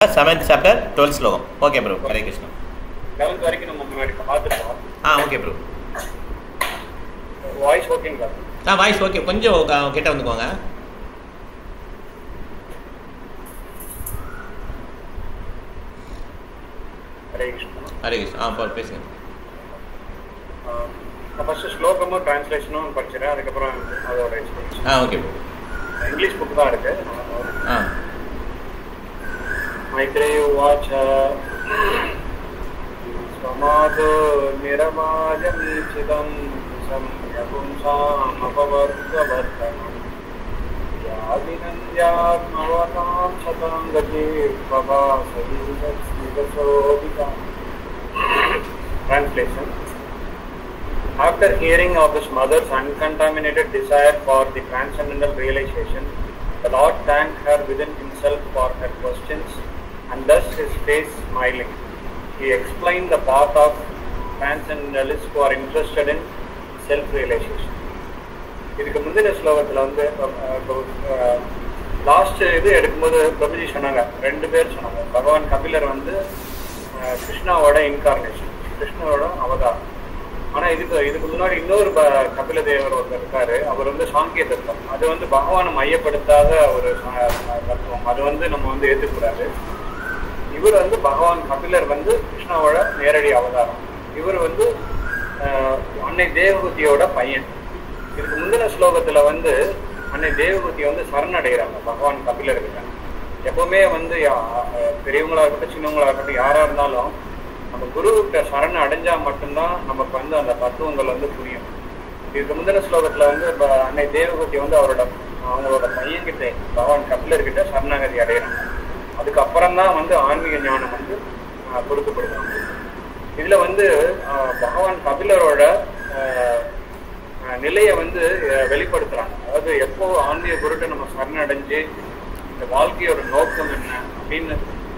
7th chapter 12th ஸ்லோகம். Okay bro, Hare Krishna. 11th வரைக்கும் நம்ம முன்னாடி பார்த்துருக்கோம். Okay bro. வாய்ஸ் ஓகேங்களா? Voice okay. கொஞ்சம் கிட்ட வந்துக்கோங்க. ஹரே கிருஷ்ணா. ஹரே கிருஷ்ணா. பேசுங்க. ஃபர்ஸ்ட் ஸ்லோகமும் டிரான்ஸ்லேஷனும் படிச்சிடறேன், அதுக்கப்புறம் அதோட explanation. Okay bro. English book தான் இருக்கு. मैत्रेय उवाच स्वमादो निरमाजमीचिदं सम्यपुंसामपवर्गवर्धनं याविनन्द्यात्मवतां शतं गतिर्भवासविदसोऽधिका. Translation. After hearing of his mother's uncontaminated desire for the transcendental realization, the Lord thanked her within himself for her questions, and thus his face smiling, he explained the path of transcendentalists who are interested in self-realization. இதுக்கு முந்தின ஸ்லோகத்தில் வந்து last இது எடுக்கும்போது பிரபுஜி சொன்னாங்க, ரெண்டு பேர் சொன்னாங்க. பகவான் கபிலர் வந்து கிருஷ்ணாவோட இன்கார்னேஷன், கிருஷ்ணாவோட அவதாரம். ஆனால் இதுக்கு முன்னாடி இன்னொரு கபில தேவர் ஒருத்தர் இருக்காரு, அவர் வந்து சாங்கிய தத்துவம். அது வந்து பகவானை மையப்படுத்தாத ஒரு தத்துவம், அது வந்து நம்ம வந்து ஏற்றுக்கூடாது. இவர் வந்து பகவான் கபிலர் வந்து கிருஷ்ணாவோட நேரடி அவதாரம். இவர் வந்து அன்னை தேவகுதியோட பையன். இதுக்கு முந்தின ஸ்லோகத்துல வந்து அன்னை தேவகுதி வந்து சரணடைகிறாங்க பகவான் கபிலர்கிட்ட. எப்பவுமே வந்து பெரியவங்களா இருக்கட்டும் சின்னவங்களா இருக்கட்டும் யாரா இருந்தாலும் நம்ம குருவிட்ட சரண அடைஞ்சா மட்டும்தான் நமக்கு வந்து அந்த தத்துவங்கள் வந்து புரியும். இதுக்கு முந்தின ஸ்லோகத்துல வந்து அன்னை தேவகுதி வந்து அவங்களோட பையன்கிட்ட பகவான் கபிலர்கிட்ட சரணாகதி அடைகிறாங்க. அதுக்கப்புறம் தான் வந்து ஆன்மீக ஞானம் வந்து கொடுக்கப்படுவாங்க. இதுல வந்து பகவான் கபிலரோட நிலையை வந்து வெளிப்படுத்துறாங்க. அதாவது எப்போ ஆன்மீக குருட்ட நம்ம சரணடைஞ்சு இந்த வாழ்க்கையோட நோக்கம் என்ன அப்படின்னு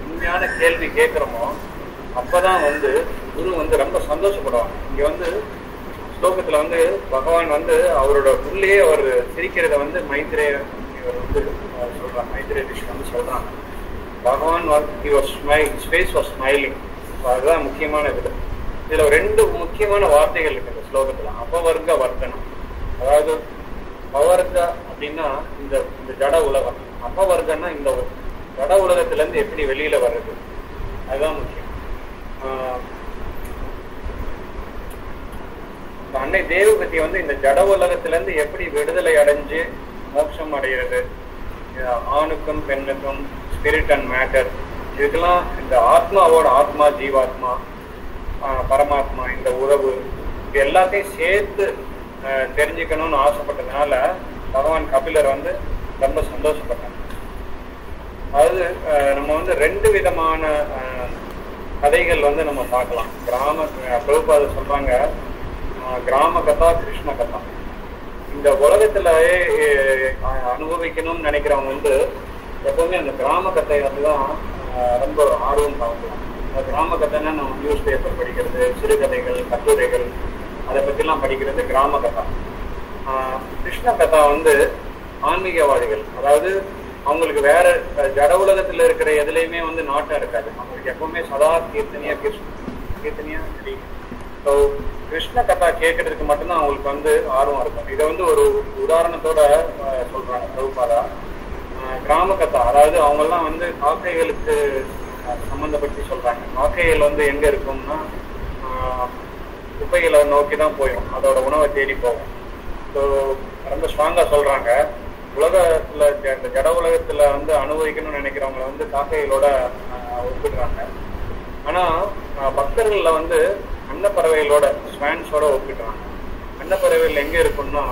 உண்மையான கேள்வி கேட்கிறோமோ அப்பதான் வந்து குரு வந்து ரொம்ப சந்தோஷப்படுவாங்க. இங்க வந்து ஸ்லோகத்துல வந்து பகவான் வந்து அவரோட உள்ளே அவர் சிரிக்கிறத வந்து மைத்ரேயர் வந்து சொல்றாங்க, மைத்ரேய ரிஷி வந்து சொல்றாங்க. பகவான் his face was smiling. அதுதான் முக்கியமான இது. இதுல ரெண்டு முக்கியமான வார்த்தைகள் இருக்கு இந்த ஸ்லோகத்துல. அபவர்க்க வர்த்தனம், அதாவது பவர்க்க அப்படின்னா இந்த ஜட உலகம், அபவர்க்கன்னா இந்த ஜட உலகத்துல இருந்து எப்படி வெளியில வர்றது, அதுதான் முக்கியம். அன்னை தேவகதி வந்து இந்த ஜட உலகத்துல இருந்து எப்படி விடுதலை அடைஞ்சு மோட்சம் அடைகிறது, ஆணுக்கும் பெண்ணுக்கும், ஸ்பிரிட் அண்ட் மேட்டர், இதுக்கெல்லாம் இந்த ஆத்மாவோட ஆத்மா, ஜீவாத்மா, பரமாத்மா, இந்த உறவு, இது எல்லாத்தையும் சேர்த்து தெரிஞ்சுக்கணும்னு ஆசைப்பட்டதுனால பகவான் கபிலர் வந்து ரொம்ப சந்தோஷப்பட்டாங்க. அதாவது நம்ம வந்து ரெண்டு விதமான கதைகள் வந்து நம்ம பார்க்கலாம். பிரபுபாத சொல்றாங்க, கிராம கதா, கிருஷ்ண கதா. இந்த உலகத்துல அனுபவிக்கணும்னு நினைக்கிறவங்க வந்து எப்பவுமே அந்த கிராம கதை வந்துதான் ரொம்ப ஆர்வம் பார்க்கலாம். அந்த கிராம கதைன்னா நம்ம நியூஸ் பேப்பர் படிக்கிறது, சிறுகதைகள், கட்டுரைகள், அதை பற்றிலாம் படிக்கிறது கிராம கதா. கிருஷ்ண கதா வந்து ஆன்மீகவாதிகள், அதாவது அவங்களுக்கு வேற ஜட உலகத்துல இருக்கிற எதுலையுமே வந்து நாட்டம் இருக்காது. அவங்களுக்கு எப்பவுமே சதா கீர்த்தனியா சரி. ஸோ கிருஷ்ண கதா கேட்கறதுக்கு மட்டும்தான் அவங்களுக்கு வந்து ஆர்வம் இருக்கும். இதை வந்து ஒரு உதாரணத்தோட சொல்றாங்க பிரபுபாதா. கிராம கதா, அதாவது அவங்கெல்லாம் வந்து காக்கைகளுக்கு சம்மந்தப்படுத்தி சொல்றாங்க. காக்கைகள் வந்து எங்க இருக்கும்னா குப்பைகளை நோக்கி தான் போயிடும், அதோட உணவை தேடி போகும். ஸோ ரொம்ப ஸ்ட்ராங்கா சொல்றாங்க, உலகத்துல இந்த ஜட உலகத்துல வந்து அனுபவிக்கணும்னு நினைக்கிறவங்களை வந்து காக்கைகளோட ஒப்பிடுறாங்க. ஆனா பக்தர்கள்ல வந்து அன்னப்பறவைகளோட, ஸ்வான்ஸோட ஒப்பிடுறாங்க. அன்னப்பறவைகள் எங்க இருக்கும்னா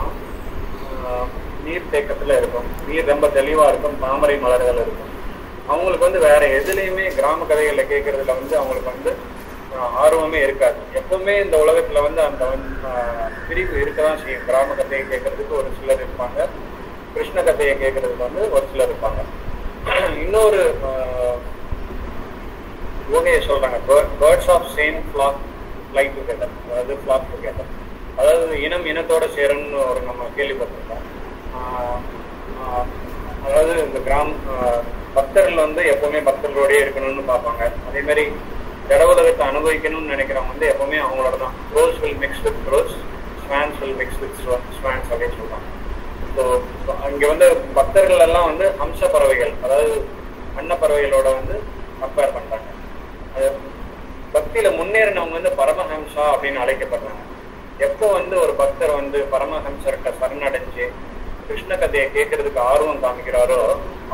நீர் தேக்கத்துல இருக்கும், நீர் ரொம்ப தெளிவா இருக்கும், தாமரை மலர்கள் இருக்கும். அவங்களுக்கு வந்து வேற எதுலையுமே கிராம கதைகள்ல கேட்கறதுல வந்து அவங்களுக்கு வந்து ஆர்வமே இருக்காது. எப்பவுமே இந்த உலகத்துல வந்து அந்த பிரிவு இருக்கதான் செய்யும். கிராம கதையை கேட்கறதுக்கு ஒரு சிலர் இருப்பாங்க, கிருஷ்ண கதையை கேட்கறதுக்கு வந்து ஒரு சிலர் இருப்பாங்க. இன்னொரு யோகையை சொல்றாங்க, birds of same flock fly together, அதாவது ஃபிளாக் டுகெதர், அதாவது இனம் இனத்தோட சேரணும்னு ஒரு நம்ம கேள்விப்பட்டிருக்கோம். அதாவது இந்த பக்தர்கள் வந்து எப்பவுமே பக்தர்களோடய இருக்கணும்னு பார்ப்பாங்க. அதே மாதிரி ஜட உலகத்தை அனுபவிக்கணும்னு நினைக்கிறவங்க வந்து எப்பவுமே அவங்களோட தான். Crows will mix with crows, swans will mix with swans அப்படின்னு சொல்றாங்க. ஸோ இங்க வந்து பக்தர்கள் எல்லாம் வந்து ஹம்ச பறவைகள், அதாவது அன்ன பறவைகளோட வந்து கம்பேர் பண்றாங்க. அது பக்தியில முன்னேறினவங்க வந்து பரமஹம்சா அப்படின்னு அழைக்கப்படுறாங்க. எப்போ வந்து ஒரு பக்தர் வந்து பரமஹம்சர்கிட்ட சரணடைஞ்சு கிருஷ்ண கதையை கேட்கறதுக்கு ஆர்வம் காமிக்கிறாரோ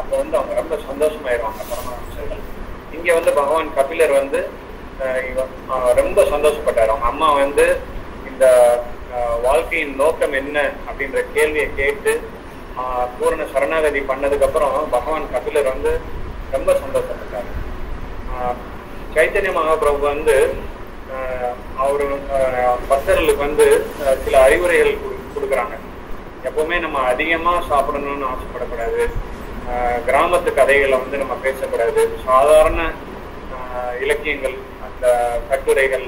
அப்போ வந்து அவங்க ரொம்ப சந்தோஷமாயிருவாங்க பரமஹம்சர்கள். இங்க வந்து பகவான் கபிலர் வந்து ரொம்ப சந்தோஷப்பட்டார். அவங்க அம்மா வந்து இந்த வாழ்க்கையின் நோக்கம் என்ன அப்படின்ற கேள்வியை கேட்டு பூரண சரணாகதி பண்ணதுக்கு அப்புறம் பகவான் கபிலர் வந்து ரொம்ப சந்தோஷப்பட்டார். சைத்தன்ய மகாபிரபு வந்து அவரு பக்தர்களுக்கு வந்து சில அறிவுரைகள் கொடுக்குறாங்க. எப்பவுமே நம்ம அதிகமா சாப்பிடணும்னு ஆசைப்படக்கூடாது, கிராமத்து கதைகளை வந்து நம்ம பேசக்கூடாது, சாதாரண இலக்கியங்கள், அந்த கட்டுரைகள்,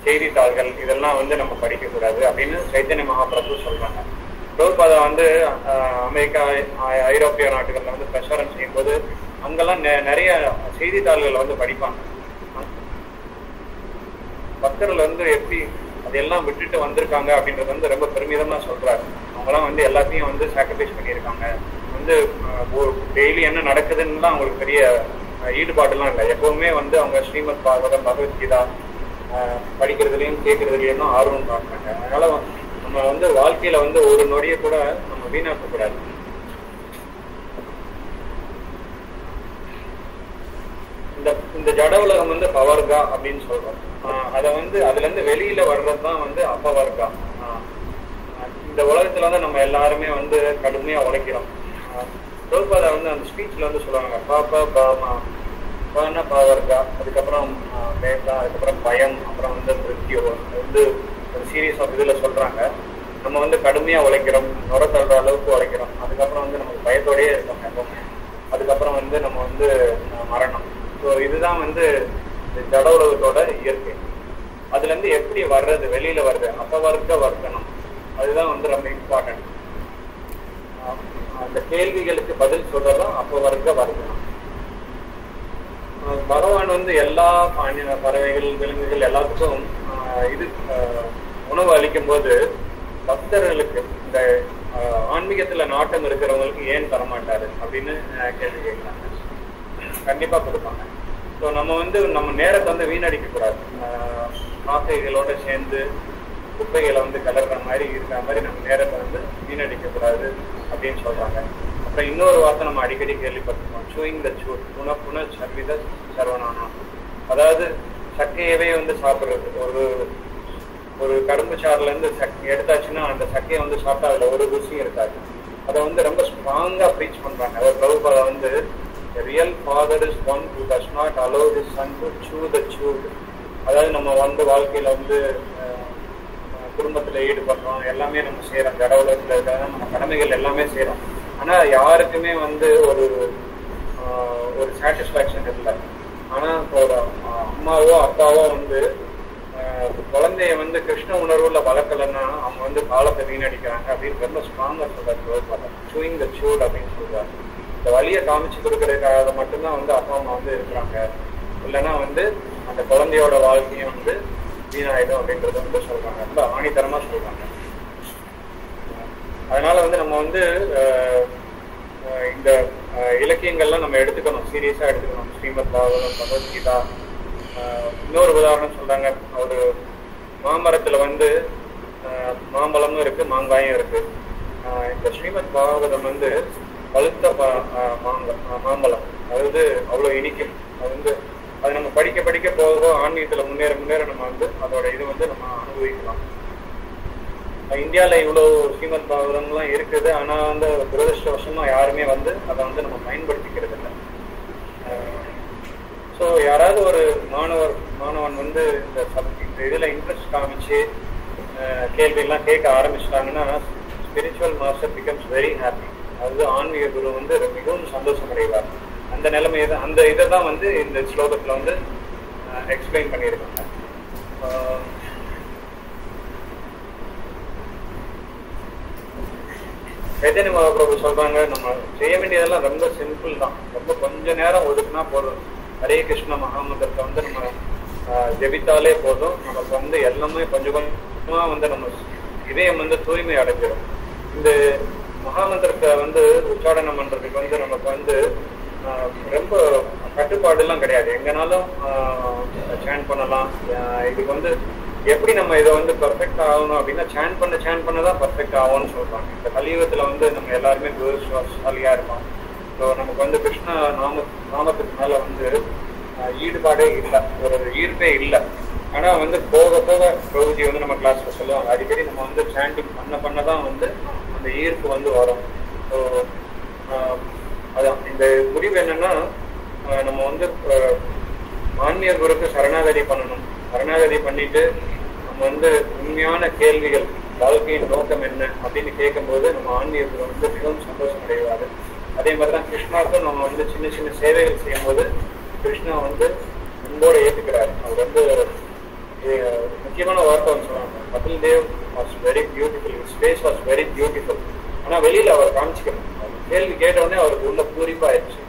செய்தித்தாள்கள் இதெல்லாம் வந்து நம்ம படிக்கக்கூடாது அப்படின்னு சைத்தன்ய மகாபிரபு சொல்றாங்க. பிரபுபாதா வந்து அமெரிக்கா, ஐரோப்பிய நாட்டுகள்ல வந்து பிரச்சாரம் செய்யும் போது அங்கெல்லாம் நிறைய செய்தித்தாள்கள் வந்து படிப்பாங்க. பக்தர்கள் வந்து எப்படி அதெல்லாம் விட்டுட்டு வந்திருக்காங்க அப்படின்றது வந்து ரொம்ப பெருமிதமா சொல்றாரு. அவங்கெல்லாம் வந்து எல்லாத்தையும் வந்து சாக்ரிஃபைஸ் பண்ணியிருக்காங்க. வந்து டெய்லி என்ன நடக்குதுன்னு அவங்களுக்கு பெரிய ஈடுபாடுலாம் இல்லை. எப்பவுமே வந்து அவங்க ஸ்ரீமத் பாகவதம், பகவத்கீதா படிக்கிறதுலையும் கேட்கறதுலையும் தான் ஆர்வம் காட்டுறாங்க. அதனால நம்ம வந்து வாழ்க்கையில வந்து ஒரு நொடியை கூட நம்ம வீணாக்க கூடாது. இந்த ஜட உலகம் வந்து பவர்கா அப்படின்னு சொல்றோம். அதை வந்து அதுல இருந்து வெளியில வர்றதுதான் வந்து அப்பவர்கா. இந்த உலகத்துல வந்து நம்ம எல்லாருமே வந்து கடுமையா உழைக்கிறோம். பிரபுபாதா வந்து அந்த ஸ்பீச்ல வந்து சொல்லுவாங்க, பாப்பா பாமா பான பவர்கா, அதுக்கப்புறம் வேதா, அதுக்கப்புறம் பயம், அப்புறம் வந்து மிருத்யு வந்து ஒரு சீரியஸ் ஆஃப் இதுல சொல்றாங்க. நம்ம வந்து கடுமையா உழைக்கிறோம், நுர தள்ளுற அளவுக்கு உழைக்கிறோம், அதுக்கப்புறம் வந்து நமக்கு பயத்தோடயே இருக்கோம் எப்பவுமே, அதுக்கப்புறம் வந்து நம்ம வந்து மரணம். ஸோ இதுதான் வந்து ஜட உலகத்தோட இயற்கை. அதுல இருந்து எப்படி வர்றது, வெளியில வர்றது, அப்பவர்க்க வர்க்கணும், அதுதான் வந்து ரொம்ப இம்பார்ட்டன்ட். அந்த கேள்விகளுக்கு பதில் சொல்றதும் அப்பவர்க்க வர்க்கணும். பகவான் வந்து எல்லா பறவைகள், விலங்குகள் எல்லாத்துக்கும் இது உணவு அளிக்கும் போது பக்தர்களுக்கு, இந்த ஆன்மீகத்துல நாட்டம் இருக்கிறவங்களுக்கு ஏன் தரமாட்டாரு அப்படின்னு கேள்வி கேட்கிறாங்க. கண்டிப்பா கொடுப்பாங்க. ஸோ நம்ம வந்து நம்ம நேரத்தை வந்து வீணடிக்க கூடாது. காக்கைகளோட சேர்ந்து குப்பைகளை வந்து கலர்ற மாதிரி இருக்கிற மாதிரி நம்ம நேரத்தை வந்து வீணடிக்க கூடாது அப்படின்னு சொல்றாங்க. அப்புறம் இன்னொரு வார்த்தை நம்ம அடிக்கடி கேள்விப்பட்டிருக்கோம், சூயிங் த சூட் புன புன சர்வித சர்வனானா. அதாவது சக்கையவே வந்து சாப்பிட்றது. ஒரு கரும்பு சாறுல இருந்து எடுத்தாச்சுன்னா அந்த சக்கையை வந்து சாப்பிட்டா அதுல ஒரு ருசியும் இருக்காது. அதை வந்து ரொம்ப ஸ்ட்ராங்கா ப்ரீச் பண்றாங்க. அதாவது பிரபுபாதா வந்து the real father is one who does not allow his son to chew the chewed. அதாவது நம்ம வந்து வாழ்க்கையில வந்து குடும்பத்துல ஈடுபடுறோம், எல்லாமே நம்ம செய்யறோம், ஜட உலகத்துல இருக்கிற நம்ம கடமைகள் எல்லாமே செய்யறோம். ஆனா யாருக்குமே வந்து ஒரு சாட்டிஸ்பாக்சன் இல்லை. ஆனா ஒரு அம்மாவோ அப்பாவோ வந்து குழந்தைய வந்து கிருஷ்ண உணர்வுல வளர்க்கலன்னா அவங்க வந்து காலத்தை வீணடிக்கிறாங்க அப்படின்னு ரொம்ப ஸ்ட்ராங்கா சொல்றாரு. சூயிங் த சூட் அப்படின்னு சொல்றாரு. இந்த வழியை காமிச்சு கொடுக்கறதுக்காக மட்டும்தான் வந்து அப்பா அம்மா வந்து இருக்கிறாங்க, இல்லைன்னா வந்து அந்த குழந்தையோட வாழ்க்கையும் வந்து வீணாயிடும் அப்படின்றத வந்து சொல்றாங்க. ரொம்ப ஆணித்தரமா சொல்றாங்க. அதனால வந்து நம்ம வந்து இந்த இலக்கியங்கள்லாம் நம்ம எடுத்துக்கணும், சீரியஸா எடுத்துக்கணும். ஸ்ரீமத் பாகவதம், பகவத்கீதா. இன்னொரு உதாரணம் சொல்றாங்க, ஒரு மாமரத்துல வந்து மாம்பழமும் இருக்கு, மாங்காயும் இருக்கு. இந்த ஸ்ரீமத் பாகவதம் வந்து பழுத்த மாம்பழம், அதாவது அவ்வளோ இனிக்கும். அது வந்து அது நம்ம படிக்க படிக்க போக ஆன்மீகத்துல முன்னேற முன்னேற நம்ம வந்து அதோட இது வந்து நம்ம அனுபவிக்கலாம். இந்தியாவில் இவ்வளோ ஸ்ரீமத் பாகவதம்லாம் இருக்குது, ஆனால் வந்து துரதிருஷ்டவசமா யாருமே வந்து அதை வந்து நம்ம பயன்படுத்திக்கிறது இல்லை. ஸோ யாராவது ஒரு மாணவன் வந்து இந்த இதில் இன்ட்ரெஸ்ட் காமிச்சு கேள்வியெல்லாம் கேட்க ஆரம்பிச்சிட்டாங்கன்னா spiritual master becomes very happy. அதாவது ஆன்மீக குரு வந்து மிகவும் சந்தோஷம் அடைவார். அந்த நிலைமையை தான், அந்த இதை தான் வந்து இந்த ஸ்லோகத்தில் வந்து எக்ஸ்பிளைன் பண்ணியிருக்காங்க. சைத்தன்ய மகாபிரபு சொல்றாங்க, நம்ம செய்ய வேண்டியதெல்லாம் ரொம்ப சிம்பிள் தான். ரொம்ப கொஞ்ச நேரம் ஒதுக்குனா போதும். ஹரே கிருஷ்ண மகாமந்திரத்தை வந்து நம்ம ஜெபித்தாலே போதும். நமக்கு வந்து எல்லாமே கொஞ்சம் கொஞ்சமா வந்து நம்ம இதயம் வந்து தூய்மை அடைஞ்சிடும். இந்த மகாமந்திரத்தை வந்து உச்சாரணம் பண்றதுக்கு வந்து நமக்கு வந்து ரொம்ப கட்டுப்பாடு எல்லாம் கிடையாது. எங்கனாலும் சேன் பண்ணலாம். இதுக்கு வந்து எப்படி நம்ம இதை வந்து பர்ஃபெக்ட் ஆகணும் அப்படின்னா சேன் பண்ணதான் பர்ஃபெக்ட் ஆகும்னு சொல்றாங்க. இந்த கலியுகத்துல வந்து நம்ம எல்லாருமே துரதிர்ஷ்டசாலியா இருக்கோம். ஸோ நமக்கு வந்து கிருஷ்ண நாமத்துக்கு மேல வந்து ஈடுபாடே இல்லை, ஒரு ஈர்ப்பே இல்லை. ஆனா வந்து போக போக பிரபுஜி வந்து நம்ம கிளாஸ்ல சொல்லுவாங்க, அடிக்கடி நம்ம வந்து சாண்டிங் பண்ணதான் வந்து அந்த ஈர்ப்பு வந்து வரும். ஸோ அதான் இந்த முடிவு என்னன்னா, நம்ம வந்து ஆன்மீக குருக்கு சரணாகதி பண்ணணும். சரணாகதி பண்ணிட்டு நம்ம வந்து உண்மையான கேள்விகள், வாழ்க்கையின் நோக்கம் என்ன அப்படின்னு கேட்கும்போது நம்ம ஆன்மீகத்தில் வந்து மிகவும் சந்தோஷம் அடைவாரு. அதே மாதிரிதான் கிருஷ்ணாவுக்கும் நம்ம வந்து சின்ன சின்ன சேவைகள் செய்யும் போது கிருஷ்ணா வந்து அன்போட ஏற்றுக்கிறாரு. அவர் வந்து முக்கியமான வார்த்தை வந்து சொல்லுவாங்க, Kapil Dev was very beautiful, his face was very beautiful. ஆனால் வெளியில் அவர் காமிச்சிக்கணும். கேள்வி கேட்டவுடனே அவருக்கு உள்ள பூரிப்பாயிடுச்சு.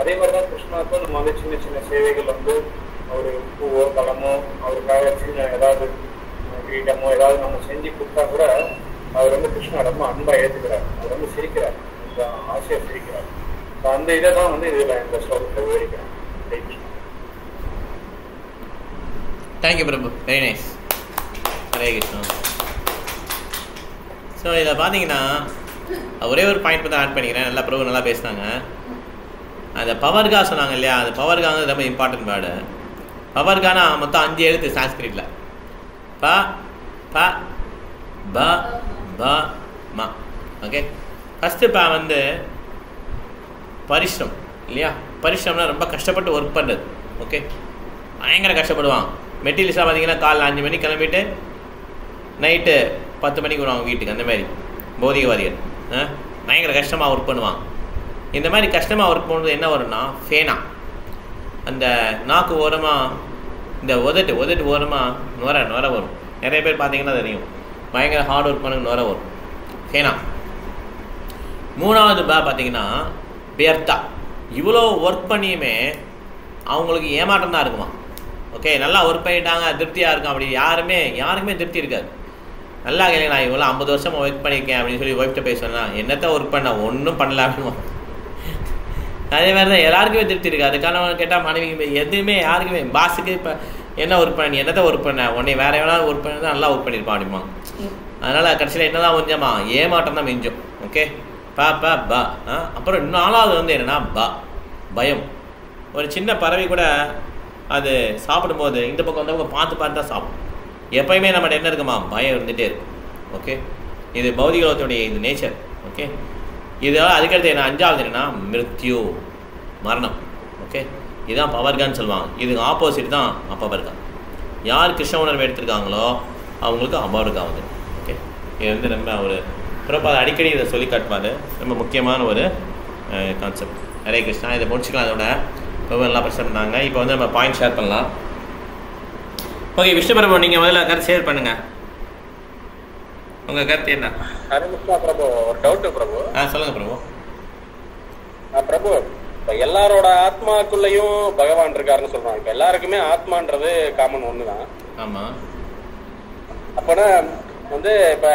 அதே மாதிரிதான் கிருஷ்ணாவுக்கும் நம்ம வந்து சின்ன சின்ன சேவைகள் வந்து ஒரு பூவோ பழமோ அவருக்காக சின்ன ஏதாவது கிரீடமோ ஏதாவது நம்ம செஞ்சு கொடுத்தா கூட அவர் வந்து கிருஷ்ணா ரொம்ப அன்பா ஏற்றுக்கிறார். அவர் வந்து சிரிக்கிறார், ஆசையா சிரிக்கிறார். அந்த இதை தான் வந்து இதுல இந்த ஸ்லோகத்தை விவரிக்கிறேன். Thank you Prabhu, very nice. Hare Krishna. So இதில் பார்த்தீங்கன்னா ஒரே ஒரு பாயிண்ட் தான் ஆட் பண்ணிக்கிறேன். நல்லா பிரபு நல்லா பேசினாங்க. அந்த பவர்கா சொன்னாங்க இல்லையா, அந்த பவர்காங்க ரொம்ப இம்பார்ட்டன்ட் வேர்டு. பவர்கானா மொத்தம் 5 எழுத்து சான்ஸ்கிரிட்டில். ப ப ப ப ம. ஓகே, ஃபஸ்ட்டு ப வந்து பரிஷ்ரம் இல்லையா. பரிஷ்ரம்னா ரொம்ப கஷ்டப்பட்டு ஒர்க் பண்ணுறது. ஓகே, பயங்கர கஷ்டப்படுவான். மெட்டீரியல்ஸாக பார்த்தீங்கன்னா காலைல 5 மணிக்கு கிளம்பிட்டு நைட்டு 10 மணிக்கு வருவாங்க வீட்டுக்கு. அந்த மாதிரி பௌதிகவாதிகள் பயங்கர கஷ்டமாக ஒர்க் பண்ணுவான். இந்த மாதிரி கஷ்டமாக ஒர்க் பண்ணுறது என்ன வரும்னா ஃபேனா, அந்த நாக்கு ஓரமாக இந்த உதட்டு ஓரமாக நுர வரும். நிறைய பேர் பார்த்தீங்கன்னா தெரியும், பயங்கர ஹார்ட் ஒர்க் பண்ண நுர வரும், ஃபேனா. 3வது பார்த்தீங்கன்னா வியர்த்தா. இவ்வளோ ஒர்க் பண்ணியுமே அவங்களுக்கு ஏமாற்றம் தான் இருக்குமா. ஓகே, நல்லா ஒர்க் பண்ணிட்டாங்க, திருப்தியாக இருக்கும். அப்படி யாருக்குமே திருப்தி இருக்காது. நல்லா கேள்வி, நான் இவ்வளோ 50 வருஷம் ஒர்க் பண்ணியிருக்கேன் அப்படின்னு சொல்லி ஒய்ஃப்ட்ட பேசுவேன்னா என்னத்தை ஒர்க் பண்ண, ஒன்றும் பண்ணல அப்படின்னு. அதே மாதிரி தான் எல்லாருக்குமே திருப்தி இருக்குது. அதுக்கான கேட்டால் மனைவிக்கு எதுவுமே யாருக்குமே, பாஸுக்கு இப்போ என்ன ஒர்க் பண்ண, நீ என்னத்தை ஒர்க் பண்ண, உடனே வேறு எவ்வளோ ஒர்க் பண்ணி நல்லா ஒர்க் பண்ணியிருப்பான் அப்படிமா. அதனால் கடைசியில் என்ன தான் கொஞ்சமா ஏமாட்டம் தான் மிஞ்சும். ஓகே, ப ப ப. அப்புறம் 4வது வந்து என்னென்னா பயம். ஒரு சின்ன பறவை கூட அது சாப்பிடும்போது இந்த பக்கம் அந்த பக்கம் பார்த்து தான் சாப்பிடும். எப்போயுமே நம்மகிட்ட என்ன இருக்குமா, பயம் இருந்துகிட்டே இருக்கும். ஓகே, இது பௌதிகத்துடைய இது நேச்சர். ஓகே, இதெல்லாம் அதுக்கடுத்து என்ன 5வது என்னென்னா மிருத்யு, மரணம். ஓகே, இதுதான் பவர்கான்னு சொல்லுவாங்க. இதுக்கு ஆப்போசிட் தான் அப்பவர்கா. யார் கிருஷ்ண உணர்வு எடுத்திருக்காங்களோ அவங்களுக்கு அபவர்கா வந்து. ஓகே, இது வந்து ரொம்ப ஒரு பிறப்பாக அடிக்கடி இதை சொல்லி காட்டுவார். ரொம்ப முக்கியமான ஒரு கான்செப்ட். ஹரே கிருஷ்ணா. இதை முடிச்சுக்கலாம். அதோட ரொம்ப நல்லா பிரச்சனை பண்ணாங்க. இப்போ வந்து நம்ம பாயிண்ட் ஷேர் பண்ணலாம். ஓகே, விஷ்ணுபிரபு நீங்கள் முதல்ல கருத்து ஷேர் பண்ணுங்கள். உங்கள் கருத்து என்ன? ஹரே கிருஷ்ணா பிரபு. ஒரு டவுட்டு பிரபு. சொல்லுங்கள் பிரபு. பிரபு, இப்போ எல்லாரோட ஆத்மாக்குள்ளேயும் பகவான் இருக்காருன்னு சொல்கிறாங்க. இப்போ எல்லாருக்குமே ஆத்மான்றது காமன் ஒன்று தான். ஆமாம். அப்போனா வந்து இப்போ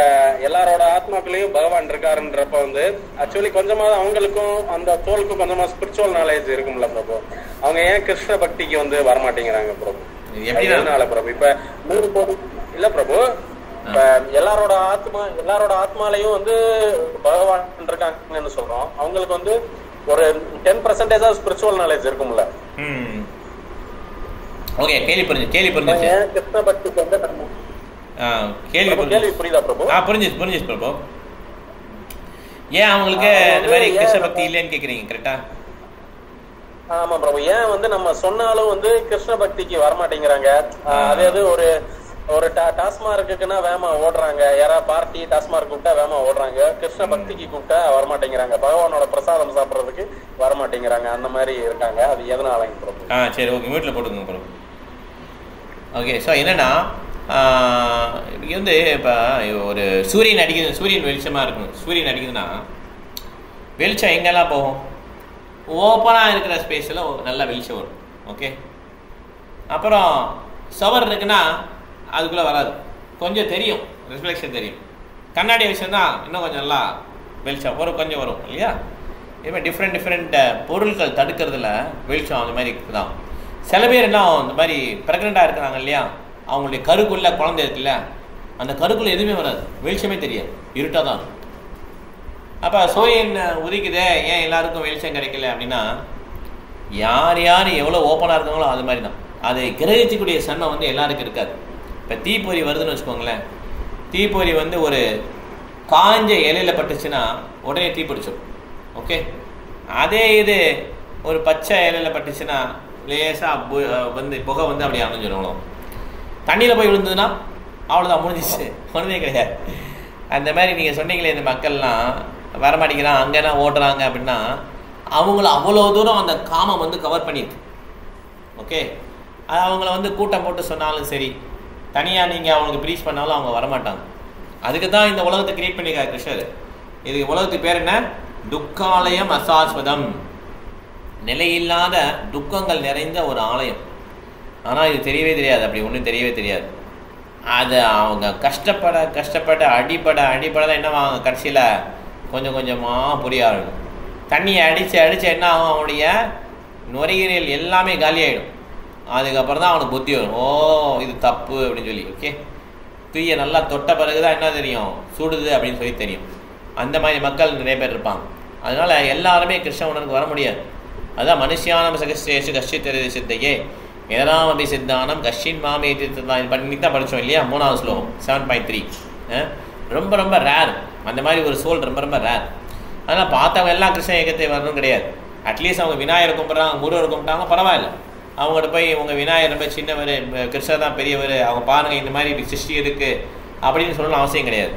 எல்லாரோட ஆத்மாக்குள்ளேயும் பகவான் இருக்காருன்றப்ப வந்து ஆக்சுவலி கொஞ்சமாக அவங்களுக்கும் அந்த தோலுக்கும் கொஞ்சமாக ஸ்பிரிச்சுவல் நாலேஜ் இருக்கும்ல பிரபு. அவங்க ஏன் கிருஷ்ண பக்திக்கு வந்து வரமாட்டேங்கிறாங்க பிரபு? எப்படினால பிரபு இப்போ 3 கோடி இல்லை பிரபு, இப்போ எல்லாரோட ஆத்மாலையும் வந்து பகவான் இருக்காங்கன்னு சொல்றோம். அவங்களுக்கு வந்து ஒரு 10% ஸ்பிரிச்சுவல் நாலேஜ் இருக்கும்ல. ஓகே, கேள்வி புரிஞ்சு. ஏன் கிருஷ்ண பக்திக்கு வந்து கேள்வி புரியுதா பிரபு? புரிஞ்சுச்சு பிரபு. ஏன் அவங்களுக்கு இந்த மாதிரி கிருஷ்ண பக்தி இல்லைன்னு கேக்குறீங்க, கரெக்டா? ஆமா பிரபு. ஏன் வந்து நம்ம சொன்னாலும் வந்து கிருஷ்ண பக்திக்கு வரமாட்டேங்கிறாங்க? அதாவது ஒரு டாஸ்மார்க்குன்னா வேமா ஓடுறாங்க, யாராவது பார்ட்டி டாஸ்மார்க் கூப்பிட்டா வேமா ஓடுறாங்க, கிருஷ்ண பக்திக்கு கூப்பிட்டா வரமாட்டேங்கிறாங்க, பகவானோட பிரசாதம் சாப்பிட்றதுக்கு வரமாட்டேங்கிறாங்க. அந்த மாதிரி இருக்காங்க. அது எதனாலங்க பிரபு? சரி, ஓகே, வீட்டில் போட்டுக்கோங்க பிரபு. ஓகே, ஸோ என்னன்னா இங்கே வந்து இப்போ ஒரு சூரியன் வெளிச்சமாக இருக்கும். சூரியன் அடிக்குதுன்னா வெளிச்சம் எங்கெல்லாம் போகும்? ஓப்பனாக இருக்கிற ஸ்பேஸில் நல்ல வெளிச்சம் வரும். ஓகே, அப்புறம் சுவர் இருக்குன்னா அதுக்குள்ளே வராது, கொஞ்சம் தெரியும், ரிஃப்ளெக்ஷன் தெரியும். கண்ணாடி விஷயம்னா இன்னும் கொஞ்சம் நல்லா வெளிச்சம் கொஞ்சம் வரும் இல்லையா? இதுமாதிரி டிஃப்ரெண்ட் பொருட்கள் தடுக்கிறதுல வெளிச்சம் அந்த மாதிரி தான். சில பேர் எல்லாம் இந்த மாதிரி ப்ரெக்னெண்ட்டாக இருக்கிறாங்க இல்லையா, அவங்களுடைய கருக்குள்ளே குழந்தை இருக்குல்ல, அந்த கருக்குள்ளே எதுவுமே வராது, வெளிச்சமே தெரியாது, இருட்டாக தான் இருக்கும். அப்போ சூரியன் உதிக்குதே, ஏன் எல்லாருக்கும் வெளிச்சம் கிடைக்கல அப்படின்னா, யார் எவ்வளோ ஓப்பனாக இருக்காங்களோ அது மாதிரி தான். அதை கிரகிக்கக்கூடிய சன்மை வந்து எல்லாருக்கும் இருக்காது. இப்போ தீப்பொறி வருதுன்னு வச்சுக்கோங்களேன், தீப்பொறி வந்து ஒரு காஞ்ச இலையில் பட்டுச்சுன்னா உடனே தீ பிடிச்சிடும். ஓகே, அதே இது ஒரு பச்சை இலையில் பட்டுச்சுன்னா லேசாக வந்து புகை வந்து அப்படி அணைஞ்சிடும். தண்ணியில் போய் விழுந்ததுன்னா அவ்வளோதான், முடிஞ்சிச்சு, ஒன்றுமே கிடையாது. அந்த மாதிரி நீங்கள் சொன்னீங்களே இந்த மக்கள்லாம் வரமாட்டேங்கிறான் அங்கேனா ஓடுறாங்க அப்படின்னா, அவங்கள அவ்வளோ தூரம் அந்த காமம் வந்து கவர் பண்ணியிருக்கு. ஓகே, அது அவங்கள வந்து கூட்டம் போட்டு சொன்னாலும் சரி, தனியாக நீங்கள் அவங்களுக்கு ப்ரீச் பண்ணாலும் அவங்க வரமாட்டாங்க. அதுக்கு தான் இந்த உலகத்தை கிரியேட் பண்ணியிருக்காரு கிருஷ்ணர். இது உலகத்துக்கு பேர் என்ன? துக்காலயம் அசாஸ்வதம், நிலையில்லாத துக்கங்கள் நிறைந்த ஒரு ஆலயம். ஆனால் இது தெரியவே தெரியாது, அப்படி ஒன்றும் தெரியவே தெரியாது. அதை அவங்க கஷ்டப்பட அடிப்பட தான் என்னவாங்க, கடைசியில் கொஞ்சம் கொஞ்சமாக புரிய ஆரம்பிக்கும். தண்ணியை அடித்து என்ன ஆகும், அவனுடைய நுரையீரல் எல்லாமே காலியாகிடும். அதுக்கப்புறம் தான் அவனுக்கு புத்தி வரும், ஓ இது தப்பு அப்படின்னு சொல்லி. ஓகே, தீயை நல்லா தொட்ட பிறகு தான் என்ன தெரியும், சுடுது அப்படின்னு சொல்லி தெரியும். அந்த மாதிரி மக்கள் நிறைய பேர் இருப்பாங்க. அதனால் எல்லாருமே கிருஷ்ண உணர்வுக்கு வர முடியாது. அதுதான் மனுஷியானம் சகஸ்ரேஷு கஷ்டித் சித்தையே எதனாம் அபி சித்தானம் கஷ்டின் மாமே தான் பண்ணி தான் படித்தோம் இல்லையா, 3வது ஸ்லோகம் 7.3. ரொம்ப ரொம்ப ரேர், அந்த மாதிரி ஒரு சோல் ரொம்ப ரேர். அதனால் பார்த்தவங்க எல்லாம் கிருஷ்ண இயக்கத்தை வரணும் கிடையாது. அட்லீஸ்ட் அவங்க விநாயகர் கும்பிட்றாங்க, முருகர் கும்பிட்டாங்க, பரவாயில்ல. அவங்கள்ட்ட போய் உங்கள் விநாயகர் ரொம்ப சின்னவர், கிருஷ்ணர் தான் பெரியவர், அவங்க பாருங்கள் இந்த மாதிரி சிருஷ்டி இருக்குது அப்படின்னு சொல்லணும் அவசியம் கிடையாது.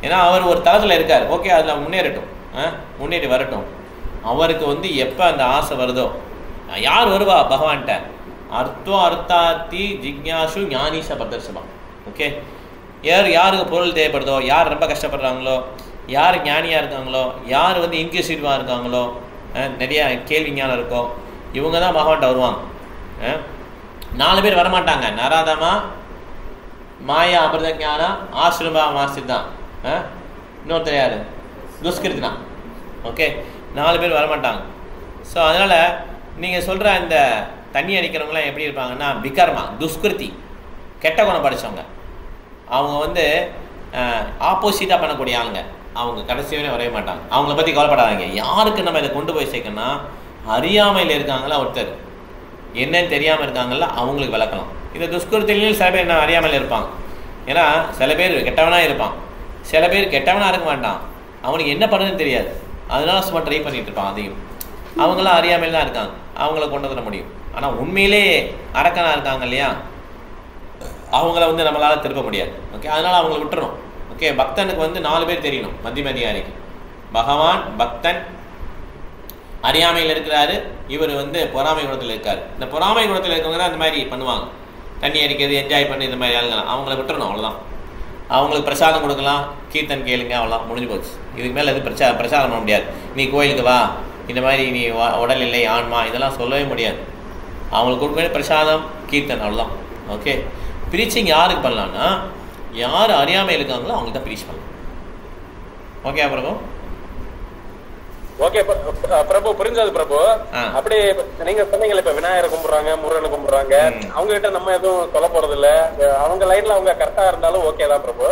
ஏன்னா அவர் ஒரு தளத்தில் இருக்கார். ஓகே, அதில் முன்னேறட்டும், முன்னேறி வரட்டும். அவருக்கு வந்து எப்போ அந்த ஆசை வருதோ, யார் வருவா பகவான்கிட்ட, அர்த்தார்த்தி ஜிக்ஞாசு ஞானீச பிரதர்சனம். ஓகே, யாருக்கு பொருள் தேவைப்படுதோ, யார் ரொம்ப கஷ்டப்படுறாங்களோ, யார் ஞானியாக இருக்காங்களோ, யார் வந்து இன்க்யூசிட்டிவாக இருக்காங்களோ, நிறையா கேள்வி ஞானம் இருக்கோ, இவங்க தான் பகவான்கிட்ட வருவாங்க. 4 பேர் வரமாட்டாங்க, நராதமா, மாயா அமிர்த ஞானா, ஆசிரமா மாசிதான், இன்னொருத்தர் யார், துஷ்கிருத்னா. ஓகே, 4 பேர் வரமாட்டாங்க. ஸோ அதனால் நீங்கள் சொல்கிற இந்த தண்ணி அடிக்கிறவங்களாம் எப்படி இருப்பாங்கன்னா, விகர்மா, துஷ்கிருதி, கெட்ட குணம் படித்தவங்க. அவங்க வந்து ஆப்போசிட்டாக பண்ணக்கூடிய ஆளுங்க, அவங்க கடைசி வரையும் வரவே மாட்டாங்க. அவங்கள பற்றி கவலைப்படாதீங்க. யாருக்கு நம்ம இதை கொண்டு போய் சேர்க்கணும்னா, அறியாமையில் இருக்காங்களா ஒருத்தர், என்னன்னு தெரியாமல் இருக்காங்கல்ல, அவங்களுக்கு விளக்கலாம். இந்த துஷ்கிருத்திலையும் சில பேர் என்ன அறியாமல் இருப்பாங்க. ஏன்னா சில பேர் கெட்டவனாக இருப்பான், சில பேர் கெட்டவனாக இருக்க மாட்டான், அவனுக்கு என்ன பண்ணுறதுன்னு தெரியாது, அதனால சும்மா ட்ரை பண்ணிட்டு இருப்பான். அதையும் அவங்களாம் அறியாமையில் தான் இருக்காங்க, அவங்கள கொண்டு வர முடியும். ஆனால் உண்மையிலே அரக்கனாக இருக்காங்க இல்லையா, அவங்கள வந்து நம்மளால் திருப்ப முடியாது. ஓகே, அதனால் அவங்கள விட்டுறணும். ஓகே, பக்தனுக்கு வந்து 4 பேர் தெரியணும். மத்தியம அதிகாரிக்கு பகவான், பக்தன், அறியாமையில் இருக்கிறாரு, இவர் வந்து பொறாமை குணத்தில் இருக்கார். இந்த பொறாமை குணத்தில் இருக்கவங்க தான் இந்த மாதிரி பண்ணுவாங்க, தண்ணி அடிக்கிறது, என்ஜாய் பண்ணி இந்த மாதிரி ஆளுங்கலாம். அவங்கள விட்டுறணும், அவ்வளோதான். அவங்களுக்கு பிரசாதம் கொடுக்கலாம், கீர்த்தன் கேளுங்க, அவ்வளோதான், முடிஞ்சு போச்சு. இதுக்கு மேலே எது பிரசாதம் பண்ண முடியாது. நீ கோயிலுக்கு வா, இந்த மாதிரி நீ உடல் இல்லை ஆன்மா இதெல்லாம் சொல்லவே முடியாது. அவங்களுக்கு கொடுக்க வேண்டிய பிரசாதம், கீர்த்தன், அவ்வளோதான். ஓகே, ப்ரீச்சிங் யாருக்கு பண்ணலான்னா, யார் அறியாமல் இருக்காங்களோ அவங்களுக்கு தான் ப்ரீச் பண்ணலாம். ஓகே பிரபு? ஓகே பிரபு, புரிஞ்சது பிரபு. அப்படி நீங்க சொன்னீங்கல்ல, இப்ப விநாயகர் கும்பிடுறாங்க, முருகனை கும்பிடுறாங்க, அவங்க கிட்ட நம்ம எதுவும் சொல்ல போறது இல்ல, அவங்க லைன்ல அவங்க கரெக்டா இருந்தாலும் ஓகே தான் பிரபு.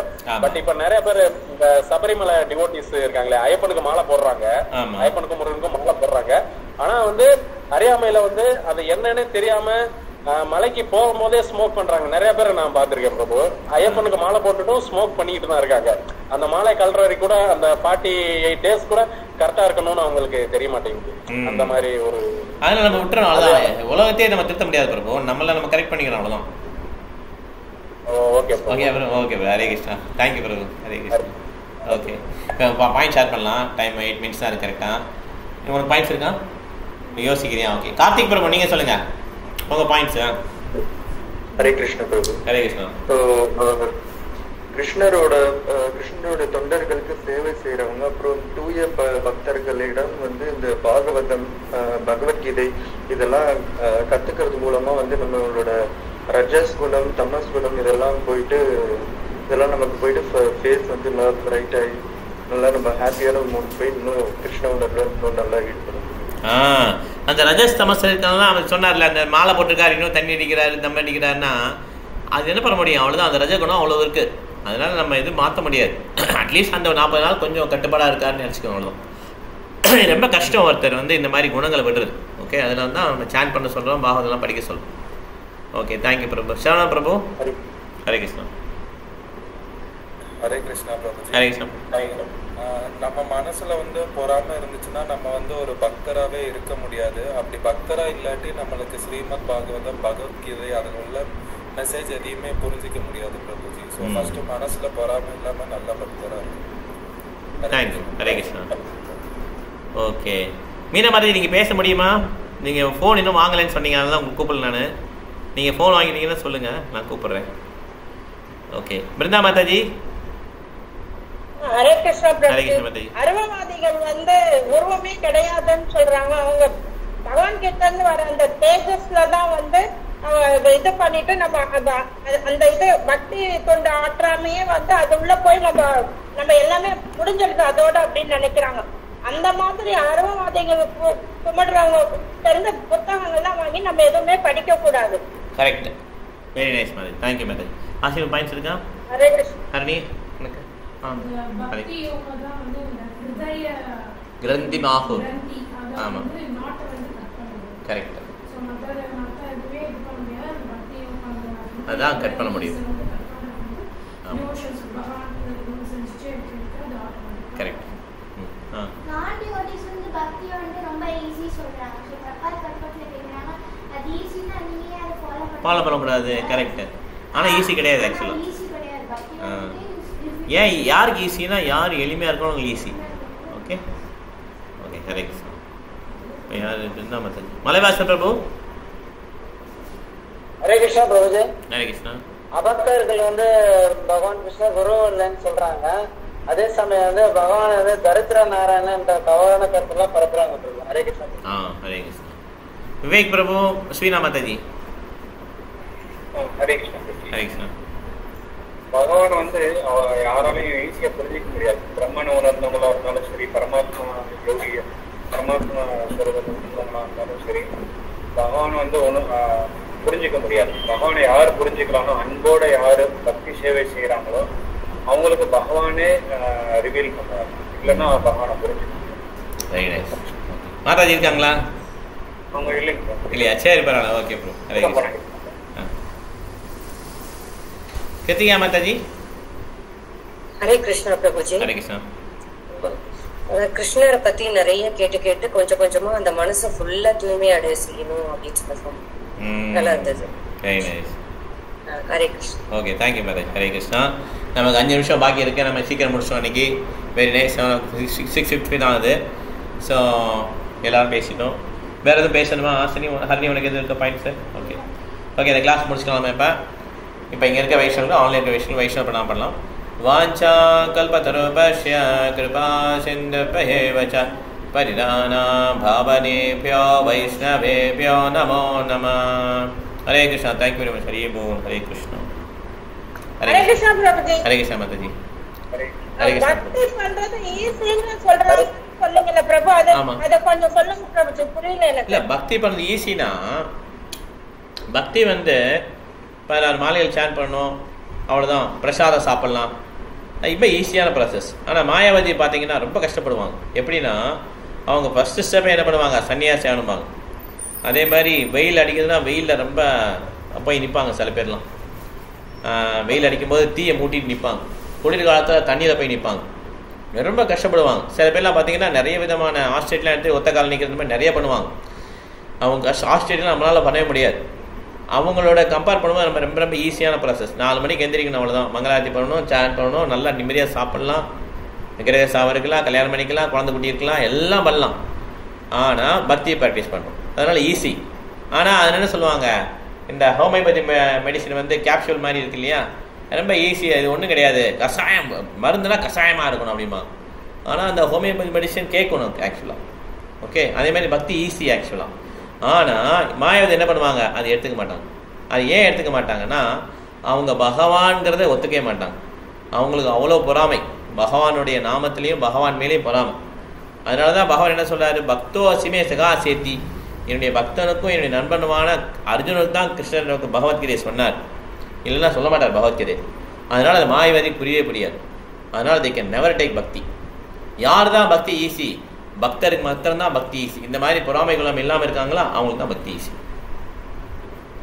பட் இப்ப நிறைய பேர் இந்த சபரிமலை டிவோட்டிஸ் இருக்காங்களே, ஐயப்பனுக்கு மாலை போடுறாங்க, ஐயப்பனுக்கும் முருகனுக்கும் மாலை போடுறாங்க. ஆனா வந்து அறியாமையில வந்து அது என்னன்னு தெரியாம மலைக்கு போகும்போதே ஸ்மோக் பண்றாங்க. நிறைய பேரை நான் பாத்திருக்கேன் பிரபு. ஐயப்பனுக்கு மாலை போட்டுட்டும் ஸ்மோக் பண்ணிட்டு தான் இருக்காங்க. அந்த மாலை கல்ற வரைக்கும் கூட அந்த 48 days கூட கரெக்டா இருக்கணும்னு அவங்களுக்கு தெரிய மாட்டேங்குது. அந்த மாதிரி ஒரு அதனால நம்ம விட்டுறோம், அவ்வளவுதான். உலகத்தையே நம்ம திருத்த முடியாது பிரபு, நம்மள நம்ம கரெக்ட் பண்ணிக்கிறோம், அவ்வளவுதான். ஓகே ஓகே பிரபு, ஓகே பிரபு, ஹரே கிருஷ்ணா. தேங்க்யூ பிரபு, ஹரே கிருஷ்ணா. ஓகே, இப்போ பாயிண்ட் ஷேர் பண்ணலாம். டைம் 8 minutes தான் இருக்கு. கரெக்டா உங்களுக்கு பாயிண்ட்ஸ் இருக்கா? யோசிக்கிறியா? ஓகே, கார்த்திக் பிரபு நீங்க சொல்லுங்க உங்க பாயிண்ட்ஸ். ஹரே கிருஷ்ணா பிரபு. ஹரே கிருஷ்ணா. கிருஷ்ணரோட தொண்டர்களுக்கு சேவை செய்யறவங்க, அப்புறம் தூய பக்தர்களிடம் வந்து இந்த பாகவதம், பகவத்கீதை இதெல்லாம் கத்துக்கிறது மூலமா வந்து நம்மளோட ரஜஸ் குணம், தமஸ் குணம் இதெல்லாம் நமக்கு போயிட்டு ஃபேஸ் வந்து நல்லா பிரைட் ஆகி நல்லா நம்ம ஹாப்பியான மூட் போய் இன்னும் கிருஷ்ண உணர்வுல இன்னும் நல்லா ஈடுபடும். அந்த ரஜஸ் தமஸ் இருக்காங்கன்னா அவர் சொன்னார்ல, அந்த மாலை போட்டிருக்காரு இன்னும் தண்ணி அடிக்கிறாரு தம் அடிக்கிறாருன்னா அது என்ன பண்ண முடியும்? அவ்வளோதான், அந்த ரஜ குணம் அவ்வளோ இருக்குது. அதனால் நம்ம எதுவும் மாற்ற முடியாது. அட்லீஸ்ட் அந்த 40 நாள் கொஞ்சம் கட்டுப்பாடாக இருக்காருன்னு நினச்சிக்கோங்க, அவ்வளோதான். ரொம்ப கஷ்டம் ஒருத்தர் வந்து இந்த மாதிரி குணங்களை விடுறது. ஓகே, அதனால தான் நம்ம சேன் பண்ண சொல்கிறோம், பாகவதெல்லாம் படிக்க சொல்கிறோம். ஓகே, தேங்க்யூ பிரபு. சரவணா பிரபு. ஹரே கிருஷ்ணா. ஹரே கிருஷ்ணா பிரபு. ஹரே கிருஷ்ணா. நம்ம மனசுல வந்து பொறாம இருந்துச்சுன்னா நம்ம வந்து ஒரு பக்தராகவே இருக்க முடியாது. அப்படி பக்தரா இல்லாட்டி நம்மளுக்கு ஸ்ரீமத் பாகவதம், பகவத்கீதை அதில் உள்ள மெசேஜ் எதையுமே புரிஞ்சிக்க முடியாது பிரபுஜி. ஸோ ஃபர்ஸ்ட் மனசுல பொறாம இல்லாம நல்ல பக்தரா இருக்கும். தேங்க்யூ. ஹரே கிருஷ்ணா. ஓகே, மீனா மாதிரி நீங்கள் பேச முடியுமா? நீங்கள் ஃபோன் இன்னும் வாங்கலைன்னு சொன்னீங்க, அதனால தான் உங்களுக்கு கூப்பிடல நான். நீங்கள் ஃபோன் வாங்கிட்டீங்கன்னா சொல்லுங்கள், நான் கூப்பிட்றேன். ஓகே, பிருந்தா மாதாஜி. ஹரே கிருஷ்ணா பிரபு. அருவவாதிகள் வந்து உருவமே கிடையாதுன்னு சொல்றாங்க. அவங்க பகவான் கிட்ட இருந்து வர அந்த தேஜஸ்ல தான் வந்து இது பண்ணிட்டு நம்ம அந்த இது பக்தி கொண்டு ஆற்றாமையே வந்து அது உள்ள போய் நம்ம எல்லாமே முடிஞ்சிருது அதோட அப்படின்னு நினைக்கிறாங்க. அந்த மாதிரி அருவவாதிகள் கும்பிடுறவங்க தெரிந்த புத்தகங்கள்லாம் வாங்கி நம்ம எதுவுமே படிக்க கூடாது. கரெக்ட், வெரி நைஸ் மாதிரி. Thank you madam. ஆசிரியர் பாயிண்ட்ஸ் இருக்கா? ஹரே கிருஷ்ணா. ஹரணி எனக்கு கிரந்தி மாஹூர். ஆமாம், கரெக்ட். அதான் கட் பண்ண முடியும். கரெக்ட். ஃபாலோ பண்ணக்கூடாது. கரெக்ட். ஆனால் ஈஸி கிடையாது ஆக்சுவலாக. ஏன் யாருக்கு ஈஸினா யார் எளிமையாக இருக்கணும் உங்களுக்கு easy. Okay okay, Hare Krishna. யார் இருந்தா மற்ற மலைவாச பிரபு. ஹரே கிருஷ்ணா பிரபுஜி. ஹரே கிருஷ்ணா. அபக்தர்கள் வந்து பகவான் கிருஷ்ண குரு இல்லைன்னு சொல்றாங்க. அதே சமயம் வந்து பகவான் வந்து தரித்திர நாராயணன் என்ற தவறான கருத்துலாம் பரப்புறாங்க பிரபு. ஹரே கிருஷ்ணா. ஹரே கிருஷ்ணா. விவேக் பிரபு. ஸ்ரீனா மாதாஜி. ஹரே கிருஷ்ணா. ஹரே கிருஷ்ணா. பகவான் வந்து யாராலையும் ஈஸியா புரிஞ்சிக்க முடியாது. பிரம்மனை உணர்ந்தவங்களா இருந்தாலும் சரி, பரமாத்மா யோகி பரமாத்மா சொல்றவங்களா இருந்தாலும் சரி, பகவான் வந்து புரிஞ்சிக்க முடியாது. பகவானை யார் புரிஞ்சுக்கலாமோ, அன்போட யாரு பக்தி சேவை செய்யறாங்களோ அவங்களுக்கு பகவானே ரிவீல் பண்றாங்க. இல்லைன்னா பகவானை புரிஞ்சுக்க. மாதாஜி இருக்காங்களா? அவங்க இல்லைங்க இல்லையா? சரி, பரவாயில்ல. Okay bro. ஹரே கிருஷ்ணா. கிருத்திகா மாதாஜி. ஹரே கிருஷ்ணா பிரபுஜி. ஹரே கிருஷ்ணா. கிருஷ்ணரை பத்தி நிறைய கேட்டு கொஞ்சம் கொஞ்சமா அந்த மனசை ஃபுல்லா தூய்மை அடைய செய்யணும் அப்படின்னு சொல்லி நல்லா இருந்தது. Very nice. Hare Krishna. Okay, thank you Mataji. Hare Krishna. நமக்கு 5 நிமிஷம் பாக்கி இருக்கு, நம்ம சீக்கிரம் முடிச்சோம் அன்னைக்கு. Very nice. 6:50 தான் ஆகுது. ஸோ எல்லாரும் பேசிட்டோம். வேற எதுவும் பேசணுமா? ஹரணி உனக்கு எதுவும் இருக்க பாயிண்ட்ஸு? ஓகே ஓகே, இந்த கிளாஸ் முடிச்சுக்கலாமா? இப்போ இங்கே இருக்க வைஷ்ணவர்கள் ஆன்லைன் வைஷ்ணவ பிரணாமம் பண்ணலாம். வாஞ்சா கல்பதருபஸ்ய கிருபா சிந்துப்யேவ ச பரிதானா பாவனேப்யோ வைஷ்ணவேப்யோ நமோ நமः. Hare Krishna. Thank you very much. Hari போல். ஹரே கிருஷ்ணா. ஹரே கிருஷ்ணா பிரபுஜி. ஹரே கிருஷ்ணா மாதாஜி. ஹரே கிருஷ்ணா. பக்தி பண்றது ஈஸின்னு சொல்றாங்க சொல்லுங்க பிரபு. அத கொஞ்சம் சொல்லுங்க பிரபுஜி, புரியல எனக்கு. இல்ல, பக்தி பண்றது ஈஸினா, பக்தி வந்து 16 மாலைகள் சேன் பண்ணணும், அவ்வளோதான். பிரசாதம் சாப்பிட்லாம், இப்போ ஈஸியான ப்ராசஸ். ஆனால் மாயாவதி பார்த்தீங்கன்னா ரொம்ப கஷ்டப்படுவாங்க. எப்படின்னா, அவங்க ஃபஸ்ட்டு ஸ்டெப்பை என்ன பண்ணுவாங்க? சன்னியாசி ஆகணும்பாங்க. அதே மாதிரி வெயில் அடிக்கிறதுனா வெயிலில் ரொம்ப போய் நிற்பாங்க. சில பேர்லாம் வெயில் அடிக்கும்போது தீயை மூட்டிட்டு நிற்பாங்க. குளிர் காலத்தில் தண்ணியில் போய் நிற்பாங்க. ரொம்ப கஷ்டப்படுவாங்க. சில பேர்லாம் பார்த்தீங்கன்னா நிறைய விதமான ஆஸ்ட்ரேட்லாம் எடுத்து ஒத்த கால் நிற்கிறது மாதிரி நிறைய பண்ணுவாங்க. அவங்க ஆஸ்ட்ரேட்லாம் நம்மளால் பண்ணவே முடியாது. அவங்களோட கம்பேர் பண்ணும்போது நம்ம ரொம்ப ரொம்ப ஈஸியான ப்ராசஸ். 4 மணிக்கு எந்திரிக்கணும், அவ்வளோதான். மங்களாரத்தி பண்ணணும், சேன் பண்ணணும், நல்லா நிம்மதியாக சாப்பிட்லாம், கிரக சாவம் இருக்கலாம், கல்யாணம் பண்ணிக்கலாம், குழந்தை குட்டி இருக்கலாம், எல்லாம் பண்ணலாம். ஆனால் பக்தியை ப்ராக்டிஸ் பண்ணணும். அதனால் ஈஸி. ஆனால் அது என்ன சொல்லுவாங்க, இந்த ஹோமியோபதி மெடிசன் வந்து கேப்சூல் மாதிரி இருக்கு இல்லையா, ரொம்ப ஈஸியாக, இது ஒன்றும் கிடையாது, கஷாயம் மருந்துனா கஷாயமாக இருக்கணும் அப்படிமா. ஆனால் அந்த ஹோமியோபதி மெடிசன் கேட்கணும் ஆக்சுவலாக. ஓகே, அதேமாதிரி பக்தி ஈஸி ஆக்சுவலாக. ஆனால் மாயாவதி என்ன பண்ணுவாங்க, அது எடுத்துக்க மாட்டாங்க. அது ஏன் எடுத்துக்க மாட்டாங்கன்னா, அவங்க பகவான்கிறத ஒத்துக்கவே மாட்டாங்க. அவங்களுக்கு அவ்வளோ பொறாமை, பகவானுடைய நாமத்திலையும் பகவான் மேலேயும் பொறாமை. அதனால தான் பகவான் என்ன சொல்கிறாரு, பக்தோ அசிமே சகா சேத்தி, என்னுடைய பக்தனுக்கும் என்னுடைய நண்பனுமான அர்ஜுனுக்கு தான் கிருஷ்ணனுக்கு பகவத்கீதையை சொன்னார், இல்லைன்னா சொல்ல மாட்டார் பகவத்கீதை. அதனால் அது மாயவாதி புரியவே புரியாது. அதனால் they can never take பக்தி. யார் தான் பக்தி ஈஸி, பக்தருக்கு மாத்திரம்தான் பக்தி ஈஸி. இந்த மாதிரி பொறாமை குலம் இல்லாமல் இருக்காங்களா, அவங்களுக்கு தான் பக்தி ஈஸி.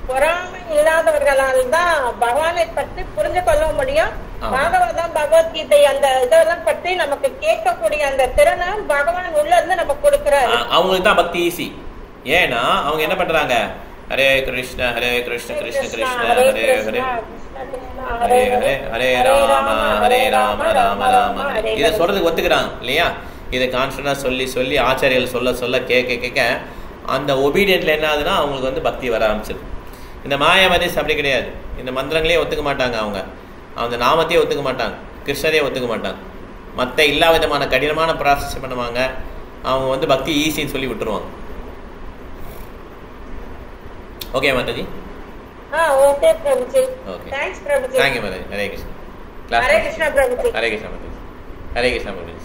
பொறாமை இல்லாதவர்களால் தான் பகவானை பற்றி புரிஞ்சு கொள்ள முடியும். பாகவதம் பகவத்கீதை அந்த இதெல்லாம் பற்றி நமக்கு கேட்கக்கூடிய அந்த திறனை பகவான் உள்ள இருந்து நம்ம கொடுக்கிறாரு. அவங்களுக்கு தான் பக்தி ஈஸி. ஏன்னா அவங்க என்ன பண்றாங்க, ஹரே கிருஷ்ண ஹரே கிருஷ்ண கிருஷ்ண கிருஷ்ண ஹரே ஹரே ஹரே ஹரே ஹரே ராம ஹரே ராம ராம ராம ஹரே, இதை சொல்றதுக்கு ஒத்துக்கிறாங்க இல்லையா. இதை கான்ஸ்டன்டா சொல்லி சொல்லி ஆச்சாரியர்கள் சொல்ல சொல்ல கேட்க கேட்க அந்த ஒபீடியன்ட்ல என்ன ஆகுதுன்னா அவங்களுக்கு வந்து பக்தி வர ஆரம்பிச்சிருக்கு. இந்த மாயாவதிஸ் அப்படி கிடையாது. இந்த மந்திரங்களே ஒத்துக்க மாட்டாங்க, அவங்க அந்த நாமத்தையே ஒத்துக்க மாட்டாங்க, கிருஷ்ணரையே ஒத்துக்க மாட்டாங்க. மற்ற எல்லா விதமான கடினமான ப்ராசஸ் பண்ணுவாங்க. அவங்க வந்து பக்தி ஈஸின்னு சொல்லி விட்டுருவாங்க. Okay Mataji. Okay Prabhuji. Okay, thanks Prabhuji. Thank you Mataji. Hare Krishna. Hare Krishna Prabhuji. Hare Krishna மாதாஜி. ஹரே கிருஷ்ணா மாதாஜி.